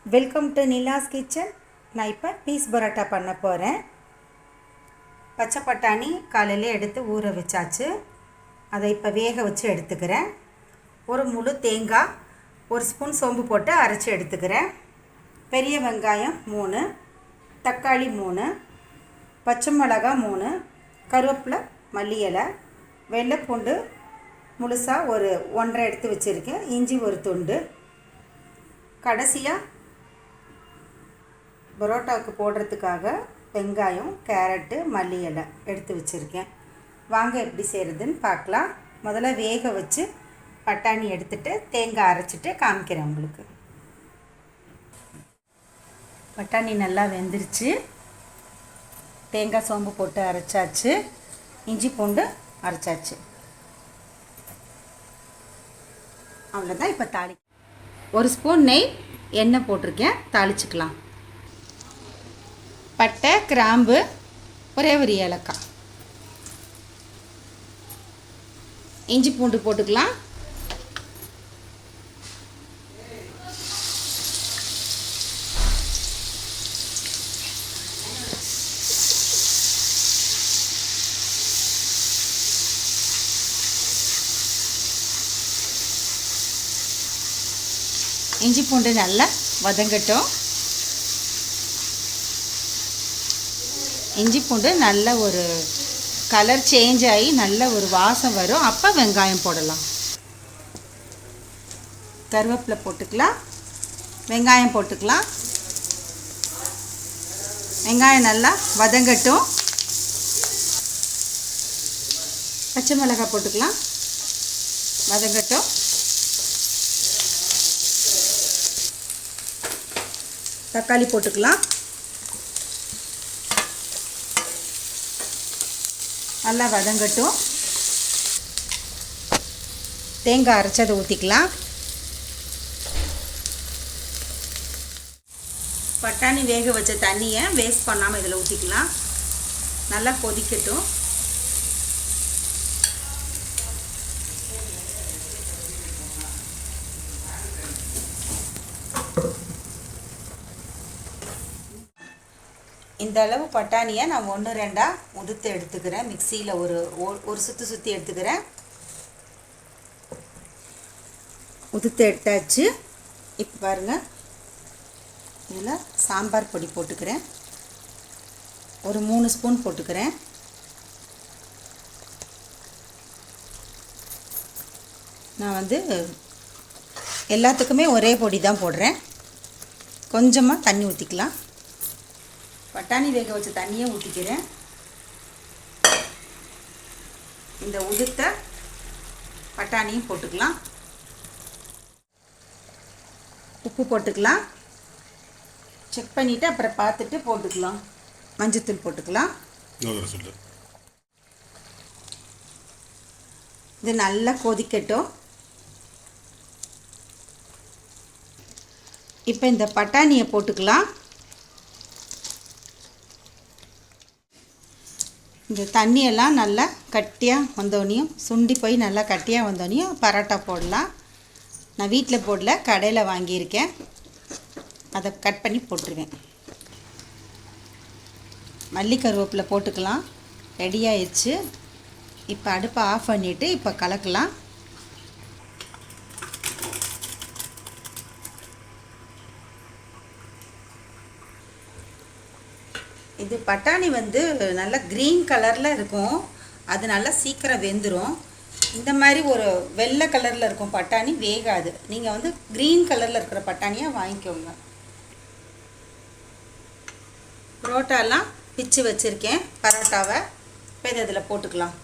Welcome to Nila's kitchen. நான் இப்போ piece parotta பண்ண போகிறேன். பச்சை பட்டாணி காலையில் எடுத்து ஊற வச்சாச்சு. அதை இப்போ வேக வச்சு எடுத்துக்கிறேன். ஒரு முழு தேங்காய், ஒரு ஸ்பூன் சோம்பு போட்டு அரைச்சி எடுத்துக்கிறேன். பெரிய வெங்காயம் 3, தக்காளி 3, பச்சை மிளகாய் 3, கருவேப்பிலை, மல்லி இலை, வெள்ளைப்பூண்டு முழுசாக ஒரு 1.5 எடுத்து வச்சுருக்கேன். இஞ்சி ஒரு துண்டு. கடைசியாக பரோட்டாவுக்கு போடுறதுக்காக வெங்காயம், கேரட்டு, மல்லி இலை எடுத்து வச்சுருக்கேன். வாங்க எப்படி செய்கிறதுன்னு பார்க்கலாம். முதல்ல வேக வச்சு பட்டாணி எடுத்துகிட்டு தேங்காய் அரைச்சிட்டு காமிக்கிறேன் உங்களுக்கு. பட்டாணி நல்லா வெந்துருச்சு. தேங்காய் சோம்பு போட்டு அரைச்சாச்சு. இஞ்சி பூண்டு அரைச்சாச்சு. அவ்வளோதான். இப்போ ஒரு ஸ்பூன் நெய், எண்ணெய் போட்டிருக்கேன். தாளிச்சுக்கலாம். பட்டை, கிராம்பு, ஒரே ஒரு ஏலக்காய், இஞ்சி பூண்டு போட்டுக்கலாம். இஞ்சி பூண்டு நல்லா வதங்கட்டும். இஞ்சி பூண்டு நல்ல ஒரு கலர் சேஞ்ச் ஆகி நல்ல ஒரு வாசம் வரும். அப்போ வெங்காயம் போடலாம். கருவேப்பிலை போட்டுக்கலாம். வெங்காயம் போட்டுக்கலாம். வெங்காயம் நல்லா வதங்கட்டும். பச்சை மிளகாய் போட்டுக்கலாம். வதங்கட்டும். தக்காளி போட்டுக்கலாம். நல்லா வதங்கட்டும். தேங்காய் அரைச்சதை ஊற்றிக்கலாம். பட்டாணி வேக வச்ச தண்ணியை வேஸ்ட் பண்ணாமல் இதில் ஊற்றிக்கலாம். நல்லா கொதிக்கட்டும். இந்த அளவு பட்டாணியை நான் 1-2 உதுத்து எடுத்துக்கிறேன். மிக்சியில் ஒரு சுற்றி எடுத்துக்கிறேன். உதுத்து எடுத்தாச்சு. இப்போ பாருங்கள், இதில் சாம்பார் பொடி போட்டுக்கிறேன். ஒரு 3 ஸ்பூன் போட்டுக்கிறேன். நான் எல்லாத்துக்குமே ஒரே பொடி தான் போடுறேன். கொஞ்சமாக தண்ணி ஊற்றிக்கலாம். பட்டாணி வேக வச்ச தண்ணியை ஊற்றிக்கிறேன். இந்த உதுத்த பட்டாணியும் போட்டுக்கலாம். உப்பு போட்டுக்கலாம். செக் பண்ணிவிட்டு அப்புறம் பார்த்துட்டு போட்டுக்கலாம். மஞ்சத்தூள் போட்டுக்கலாம். இது நல்லா கொதிக்கட்டும். இப்போ இந்த பட்டாணியை போட்டுக்கலாம். இந்த தண்ணியெல்லாம் நல்லா கட்டியாக வந்தோடனையும், சுண்டி போய் நல்லா கட்டியாக வந்தோடனையும் பரோட்டா போடலாம். நான் வீட்டில் போடல, கடையில் வாங்கியிருக்கேன். அதை கட் பண்ணி போட்டுருவேன். மல்லி கருவேப்பிலை போட்டுக்கலாம். ரெடி ஆயிடுச்சு. இப்போ அடுப்பை ஆஃப் பண்ணிவிட்டு இப்போ கலக்கலாம். இது பட்டாணி நல்லா க்ரீன் கலரில் இருக்கும். அது நல்லா சீக்கிரம் வெந்துடும். இந்த மாதிரி ஒரு வெள்ளை கலரில் இருக்கும் பட்டாணி வேகாது. நீங்கள் க்ரீன் கலரில் இருக்கிற பட்டாணியாக வாங்கிக்கோங்க. பரோட்டாலாம் பிச்சு வச்சுருக்கேன். பரோட்டாவை இப்போ இதில் போட்டுக்கலாம்.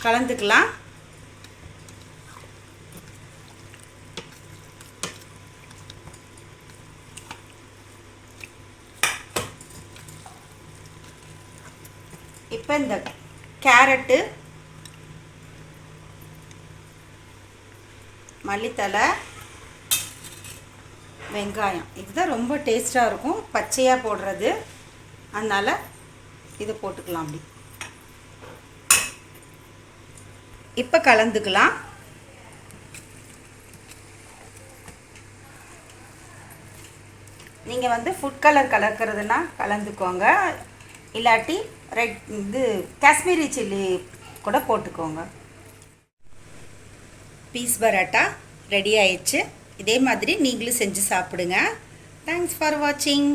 கலந்துக்கலாம். இப்போ இந்த கேரட்டு, மல்லித்தலை, வெங்காயம் இதுதான் ரொம்ப டேஸ்ட்டாக இருக்கும் பச்சையாக போடுறது. அதனால் இதை போட்டுக்கலாம். அப்படி இப்போ கலந்துக்கலாம். நீங்கள் வந்து ஃபுட் கலர் கலக்கிறதுனா கலந்துக்கோங்க, இல்லாட்டி காஷ்மீரி சில்லி கூட போட்டுக்கோங்க. பீஸ் பரோட்டா ரெடி ஆயிடுச்சு. இதே மாதிரி நீங்களும் செஞ்சு சாப்பிடுங்க. தேங்க்ஸ் ஃபார் வாட்சிங்.